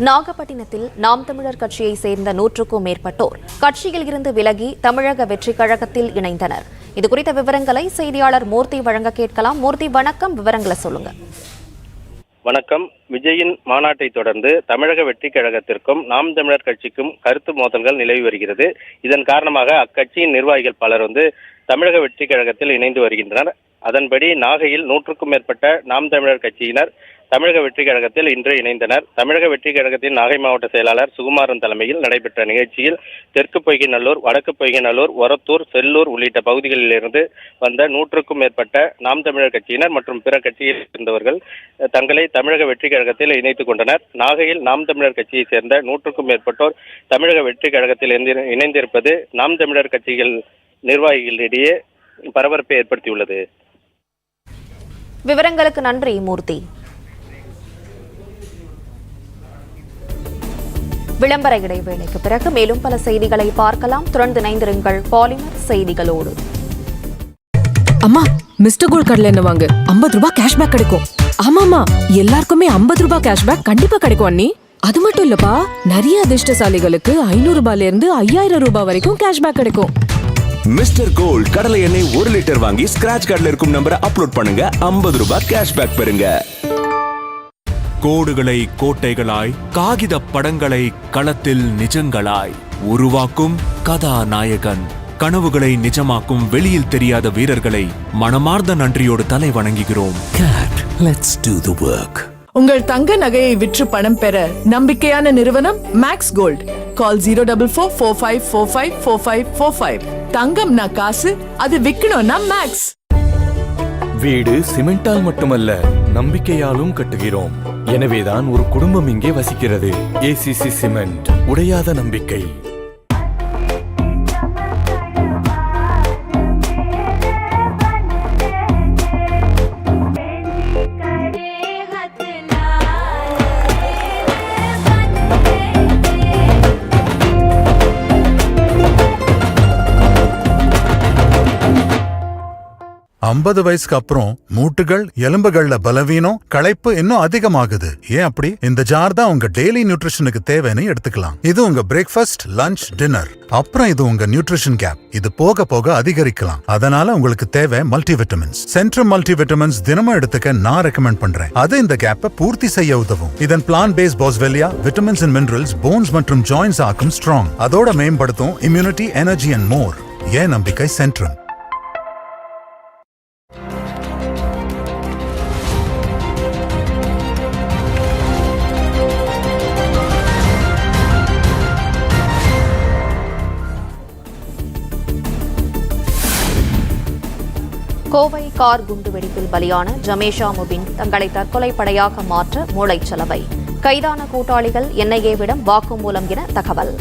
நாகப்பட்டினத்தில் நாம் தமிழர் கட்சியை சேர்ந்த 100க்கும் மேற்பட்டோர் கட்சியில் இருந்து விலகி தமிழக வெற்றி கழகத்தில் இணைந்தனர். இதுகுறித்த விவரங்களை செய்தியாளர் மூர்த்தி வழங்க கேட்கலாம். மூர்த்தி, வணக்கம். விவரங்களை சொல்லுங்க. வணக்கம். விஜயின் மாநாட்டை தொடர்ந்து தமிழக வெற்றி கழகத்திற்கும் நாம் தமிழர் கட்சிக்கும் கருத்து மோதல்கள் நிலவி வருகிறது. இதன் காரணமாக அக்கட்சியின் நிர்வாகிகள் பலர் தமிழக வெற்றி கழகத்தில் இணைந்து வருகின்றனர். அதன்படி நாகையில் 100க்கும் மேற்பட்ட நாம் தமிழர் கட்சியினர் தமிழக வெற்றி கழகத்தில் இன்று இணைந்தனர். தமிழக வெற்றி கழகத்தின் நாகை மாவட்ட செயலாளர் சுகுமாரன் தலைமையில் நடைபெற்ற நிகழ்ச்சியில் தெற்கு பொய்கைநல்லூர், வடக்கு பொய்கைநல்லூர், ஒரத்தூர், செல்லூர் உள்ளிட்ட பகுதிகளிலிருந்து வந்த 100க்கும் மேற்பட்ட நாம் தமிழர் கட்சியினர் மற்றும் பிற கட்சியில் இருந்தவர்கள் தங்களை தமிழக வெற்றி கழகத்தில் இணைத்துக் கொண்டனர். நாகையில் நாம் தமிழர் கட்சியை சேர்ந்த 100க்கும் மேற்பட்டோர் தமிழக வெற்றி கழகத்தில் இணைந்திருப்பது நாம் தமிழர் கட்சிகள் நிர்வாகிகளிடையே பரபரப்பை ஏற்படுத்தியுள்ளது. விவரங்களுக்கு நன்றி மூர்த்தி. விளம்பர இடைவேளைக்கு பிறகு மேலும் பல செய்திகளை பார்க்கலாம். தொடர்ந்து இணைந்திருங்கள் பாலிமர் செய்திகளோடு. அம்மா, மிஸ்டர் கோல்ட் கடலை எண்ணெய் வாங்கு, 50 ரூபாய் கேஷ்பேக் கிடைக்கும். ஆமாமா, எல்லாருக்குமே 50 ரூபாய் கேஷ்பேக் கண்டிப்பா கிடைக்கும் அண்ணி. அது மட்டும் இல்லப்பா, நிறைய அதிர்ஷ்டசாலிகளுக்கு 500 ரூபாயில இருந்து 5000 ரூபாய் வரைக்கும் கேஷ்பேக் கிடைக்கும். மிஸ்டர் கோல்ட் கடலை எண்ணெய் 1 லிட்டர் வாங்கி ஸ்கிராட்ச் கார்டுல இருக்கும் நம்பரை அப்லோட் பண்ணுங்க, 50 ரூபாய் கேஷ்பேக் பெறுங்க. கோடுகளை கோட்டைகளாய், காகித படங்களை களத்தில் நிஜங்களாய் உருவாக்கும் கதாநாயகன். கனவுகளை நிஜமாக்கும் வெளியில் தெரியாத வீரர்களை மனமார்ந்த நன்றியோடு தலை வணங்குகிறோம். Cat, let's do the work. உங்கள் தங்க நகையை விற்று பணம் பெற நம்பிக்கையான நிறுவனம் மேக்ஸ் கோல்ட். கால் 04454545445. தங்கம்னா காசு, அது விக்கணும்னா மேக்ஸ். வீடு சிமெண்டால் மட்டுமல்ல, நம்பிக்கையாலும் கட்டுகிறோம். எனவேதான் ஒரு குடும்பம் இங்கே வசிக்கிறது. ஏசிசி சிமெண்ட், உடையாத நம்பிக்கை. ஐம்பது வயசுக்கு அப்புறம் மூட்டுகள், எலும்புகள்ல பலவீனம், களைப்பு இன்னும் அதிகமாகுது. ஏன் அப்படி? இந்த ஜார் தான் உங்க டெய்லி நியூட்ரிஷனுக்கு தேவைன்னு எடுத்துக்கலாம். இது உங்க பிரேக்ஃபாஸ்ட், லஞ்ச், டின்னர். அப்புறம் இது உங்க நியூட்ரிஷன் கேப். இது போக போக அதிகரிக்கலாம். அதனால உங்களுக்கு தேவை மல்டிவிட்டமின்ஸ். சென்ட்ரம் மல்டிவிட்டமின்ஸ் தினமும் எடுத்துக்க நான் ரெக்கமெண்ட் பண்றேன். அது இந்த கேப்பை பூர்த்தி செய்ய உதவும். இதன் plant based Boswellia vitamins and minerals bones மற்றும் ஜாயின்ஸ் ஆக்கும் ஸ்ட்ராங். அதோட மேம்படுத்தும் இம்யூனிட்டி, எனர்ஜி அண்ட் மோர். ஏன் நம்பிக்கை சென்ட்ரம். கோவை கார் குண்டுவெடிப்பில் பலியான ஜமேஷா முபின் தங்களை தற்கொலை படையாக மாற்ற மூளைச்சலவை. கைதான கூட்டாளிகள் என்ஐஏவிடம் வாக்குமூலம் என தகவல்.